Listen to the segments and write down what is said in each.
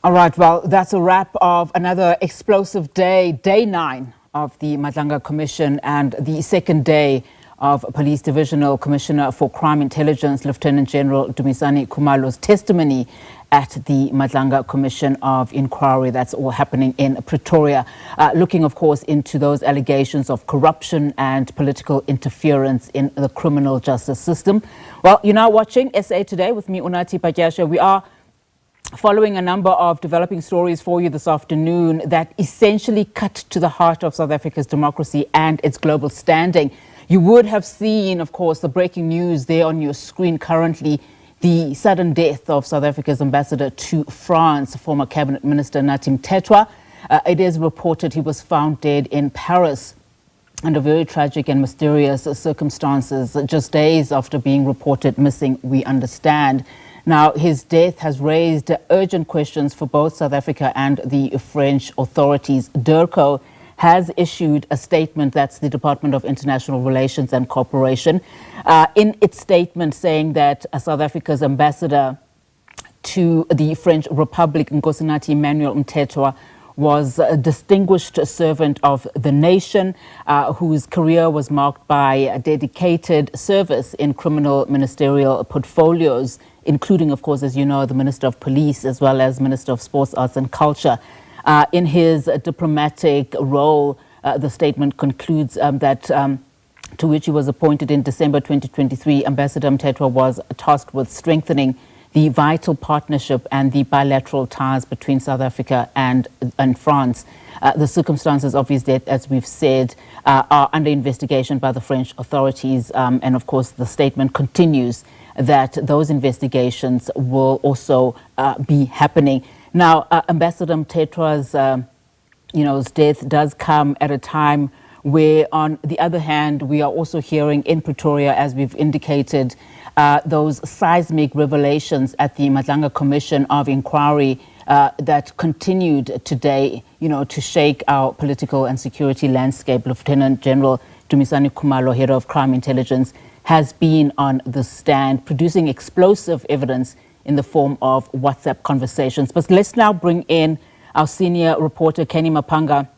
All right, well, that's a wrap of another explosive day, day 9 of the Madlanga Commission and the second day of Police Divisional Commissioner for Crime Intelligence, Lieutenant General Dumisani Khumalo's testimony at the Madlanga Commission of Inquiry. That's all happening in Pretoria, looking, of course, into those allegations of corruption and political interference in the criminal justice system. Well, you're now watching SA Today with me, Unati Patyasha. We are following a number of developing stories for you this afternoon that essentially cut to the heart of South Africa's democracy and its global standing. You would have seen, of course, the breaking news there on your screen currently, the sudden death of South Africa's ambassador to France, former cabinet minister Nathi Mthethwa. It is reported he was found dead in Paris under very tragic and mysterious circumstances, just days after being reported missing, we understand. Now, his death has raised urgent questions for both South Africa and the French authorities. DIRCO has issued a statement, that's the Department of International Relations and Cooperation, in its statement saying that South Africa's ambassador to the French Republic, Nkosinathi Emmanuel Mthethwa, was a distinguished servant of the nation whose career was marked by dedicated service in criminal ministerial portfolios, including, of course, as you know, the Minister of Police as well as Minister of Sports, Arts and Culture. In his diplomatic role, the statement concludes that to which he was appointed in December 2023, Ambassador Mthethwa was tasked with strengthening the vital partnership and the bilateral ties between South Africa and France. The circumstances of his death, as we've said, are under investigation by the French authorities. And of course, the statement continues that those investigations will also be happening. Now, Ambassador Mthethwa's his death does come at a time where, on the other hand, we are also hearing in Pretoria, as we've indicated, those seismic revelations at the Madlanga Commission of Inquiry that continued today, to shake our political and security landscape. Lieutenant General Dumisani Khumalo, head of crime intelligence, has been on the stand, producing explosive evidence in the form of WhatsApp conversations. But let's now bring in our senior reporter, Canny Maphanga,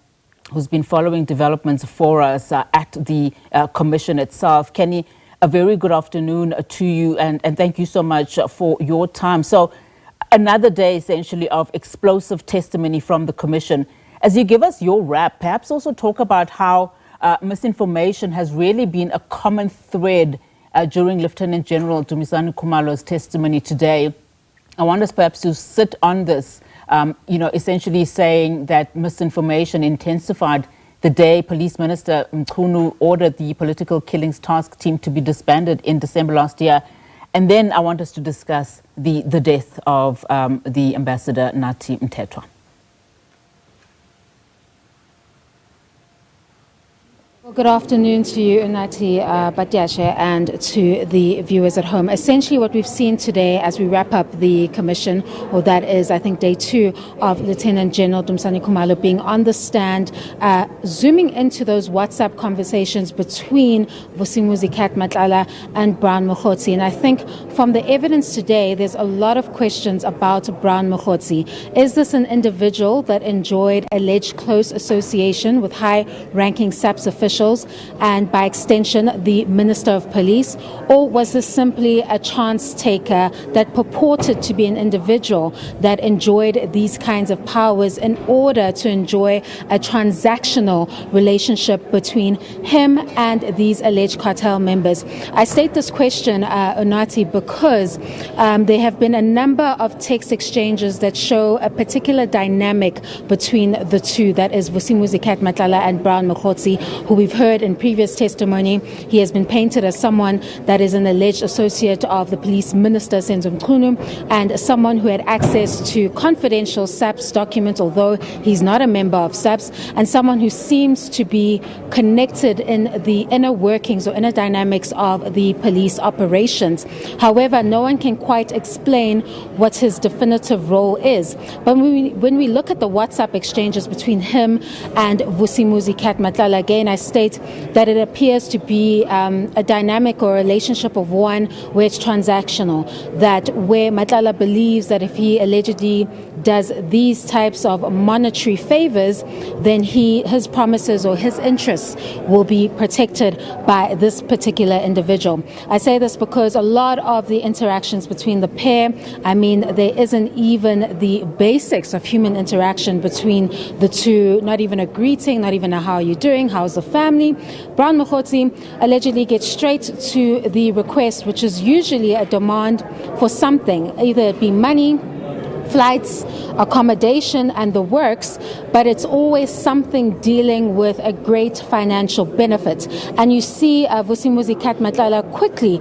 who's been following developments for us at the commission itself. Canny, a very good afternoon to you, and thank you so much for your time. So another day, essentially, of explosive testimony from the commission. As you give us your wrap, perhaps also talk about how misinformation has really been a common thread during Lieutenant General Dumisani Khumalo's testimony today. I want us perhaps to sit on this, essentially saying that misinformation intensified the day Police Minister Mkhunu ordered the political killings task team to be disbanded in December last year. And then I want us to discuss the death of the Ambassador Nathi Mthethwa. Well, good afternoon to you, Unati Patyasha, and to the viewers at home. Essentially, what we've seen today as we wrap up the commission, or that is, I think, day 2 of Lieutenant General Dumisani Khumalo being on the stand, zooming into those WhatsApp conversations between Vusimuzi Kat Matlala and Brown Mokhotsi. And I think from the evidence today, there's a lot of questions about Brown Mokhotsi. Is this an individual that enjoyed alleged close association with high-ranking SABC officials, and by extension the Minister of Police, or was this simply a chance taker that purported to be an individual that enjoyed these kinds of powers in order to enjoy a transactional relationship between him and these alleged cartel members? I state this question, Unati, because there have been a number of text exchanges that show a particular dynamic between the two, that is Vusimuzi Kat Matlala and Brown Mokhotsi, who we've heard in previous testimony. He has been painted as someone that is an alleged associate of the police minister, Senzo Mkhunu, and someone who had access to confidential SABC documents, although he's not a member of SABC, and someone who seems to be connected in the inner workings or inner dynamics of the police operations. However, no one can quite explain what his definitive role is. But when we look at the WhatsApp exchanges between him and Vusimuzi Kat Matlala, again, I state that it appears to be a dynamic or relationship of one where it's transactional, that where Matlala believes that if he allegedly does these types of monetary favors, then his promises or his interests will be protected by this particular individual. I say this because a lot of the interactions between the pair, there isn't even the basics of human interaction between the two, not even a greeting, not even a how are you doing, how's the family. Brown Mokhotsi allegedly gets straight to the request, which is usually a demand for something, either it be money, flights, accommodation and the works, but it's always something dealing with a great financial benefit. And you see Vusimuzi Matlala quickly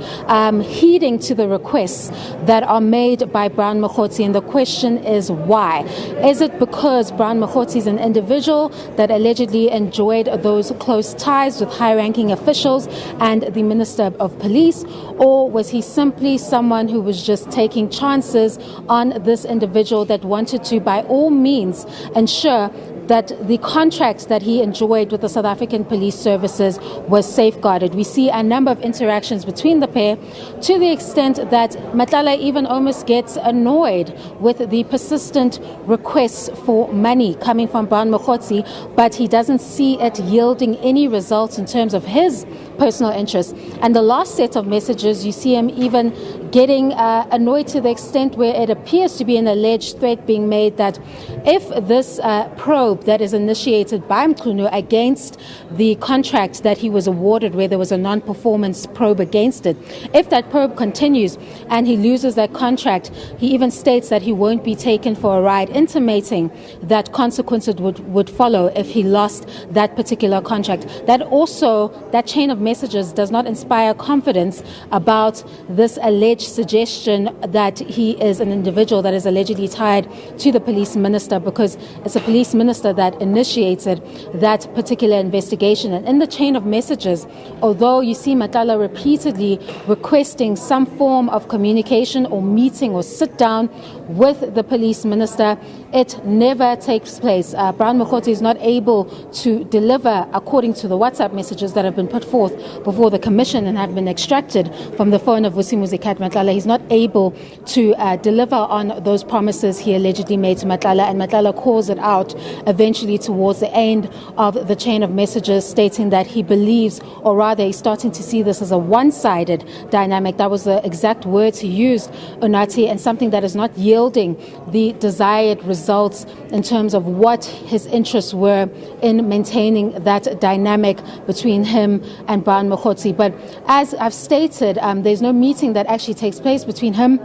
heeding to the requests that are made by Brown Mokhotsi, and the question is why? Is it because Brown Mokhotsi is an individual that allegedly enjoyed those close ties with high-ranking officials and the Minister of Police, or was he simply someone who was just taking chances on this individual that wanted to, by all means, ensure that the contract that he enjoyed with the South African Police Services was safeguarded? We see a number of interactions between the pair, to the extent that Matlala even almost gets annoyed with the persistent requests for money coming from Brown Mokhotsi, but he doesn't see it yielding any results in terms of his personal interests. And the last set of messages, you see him even getting annoyed to the extent where it appears to be an alleged threat being made that if this probe that is initiated by Mkhunu against the contract that he was awarded, where there was a non-performance probe against it, if that probe continues and he loses that contract, he even states that he won't be taken for a ride, intimating that consequences would follow if he lost that particular contract. That chain of messages does not inspire confidence about this alleged suggestion that he is an individual that is allegedly tied to the police minister, because it's a police minister that initiated that particular investigation. And in the chain of messages, although you see Matlala repeatedly requesting some form of communication or meeting or sit down with the police minister, it never takes place. Brown Mokhotsi is not able to deliver, according to the WhatsApp messages that have been put forth before the commission and have been extracted from the phone of Vusimuzi Matlala. He's not able to deliver on those promises he allegedly made to Matlala, and Matlala calls it out eventually towards the end of the chain of messages, stating that he believes, or rather he's starting to see this as a one-sided dynamic. That was the exact words he used, Unati, and something that is not yielding the desired results in terms of what his interests were in maintaining that dynamic between him and Brown Mokhotsi. But as I've stated, there's no meeting that actually takes place between him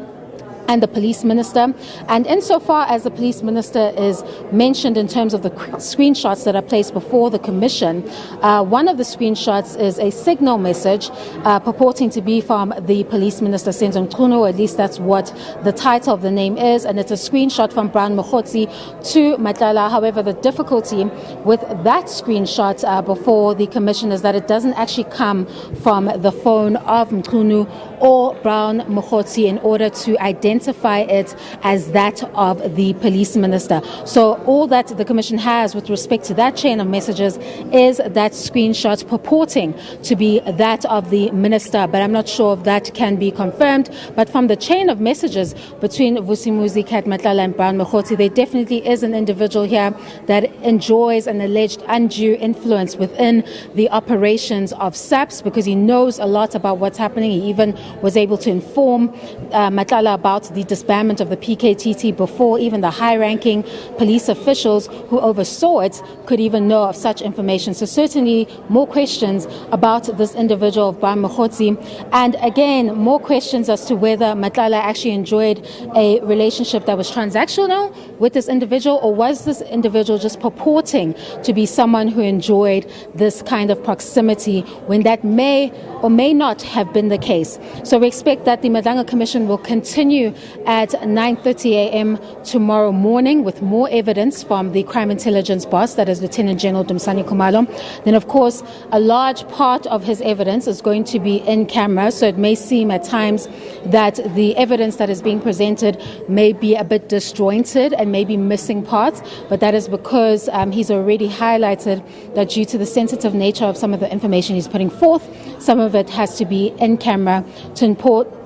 and the police minister. And insofar as the police minister is mentioned in terms of the screenshots that are placed before the commission, one of the screenshots is a signal message purporting to be from the police minister, Senzo Mkhunu, at least that's what the title of the name is, and it's a screenshot from Brown Mokhotsi to Matlala. However, the difficulty with that screenshot before the commission is that it doesn't actually come from the phone of Mkhunu or Brown Mokhotsi in order to identify it as that of the police minister. So all that the commission has with respect to that chain of messages is that screenshot purporting to be that of the minister, but I'm not sure if that can be confirmed. But from the chain of messages between Vusimuzi Matlala and Brown Mokhotsi, there definitely is an individual here that enjoys an alleged undue influence within the operations of SABC, because he knows a lot about what's happening. He even was able to inform Matlala about the disbandment of the PKTT before even the high-ranking police officials who oversaw it could even know of such information. So certainly more questions about this individual of Brown Mokhotsi, and again more questions as to whether Matlala actually enjoyed a relationship that was transactional with this individual, or was this individual just purporting to be someone who enjoyed this kind of proximity when that may or may not have been the case. So we expect that the Madlanga Commission will continue at 9:30 a.m. tomorrow morning with more evidence from the crime intelligence boss, that is Lieutenant General Dumsani Khumalo. Then, of course, a large part of his evidence is going to be in camera, so it may seem at times that the evidence that is being presented may be a bit disjointed and may be missing parts, but that is because he's already highlighted that due to the sensitive nature of some of the information he's putting forth, some of it has to be in camera to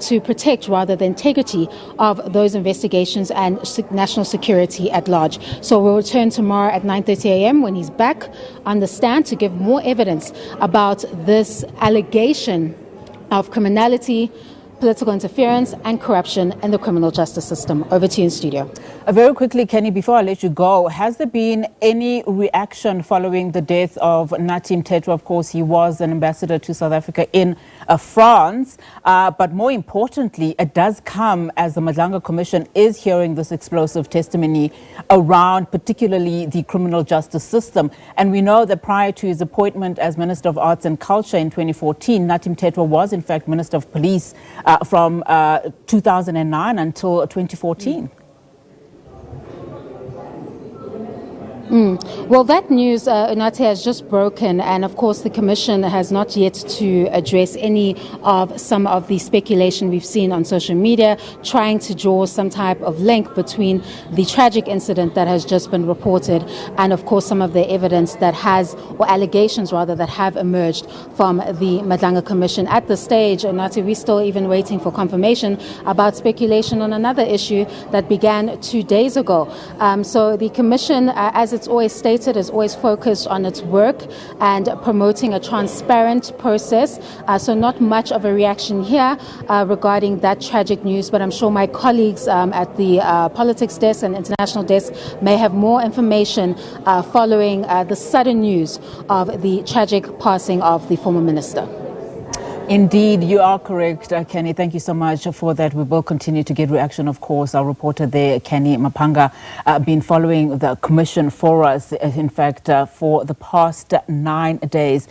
to protect rather the integrity of those investigations and national security at large. So we'll return tomorrow at 9:30 a.m. when he's back on the stand to give more evidence about this allegation of criminality, political interference and corruption in the criminal justice system. Over to you in studio. Very quickly, Kenny, before I let you go, has there been any reaction following the death of Natim Tetwa? Of course, he was an ambassador to South Africa in France. But more importantly, it does come as the Madlanga Commission is hearing this explosive testimony around particularly the criminal justice system. And we know that prior to his appointment as Minister of Arts and Culture in 2014, Natim Tetwa was in fact Minister of Police from 2009 until 2014. Well, that news, Unate, has just broken, and of course the Commission has not yet to address any of some of the speculation we've seen on social media, trying to draw some type of link between the tragic incident that has just been reported and of course some of the evidence that has, or allegations rather, that have emerged from the Madlanga Commission. At this stage, Unate, we're still even waiting for confirmation about speculation on another issue that began 2 days ago. So the Commission, as it's always stated, is always focused on its work and promoting a transparent process. So not much of a reaction here regarding that tragic news, but I'm sure my colleagues at the politics desk and international desk may have more information following the sudden news of the tragic passing of the former minister. Indeed, you are correct, Kenny. Thank you so much for that. We will continue to get reaction, of course. Our reporter there, Canny Maphanga, been following the commission for us, in fact, for the past 9 days.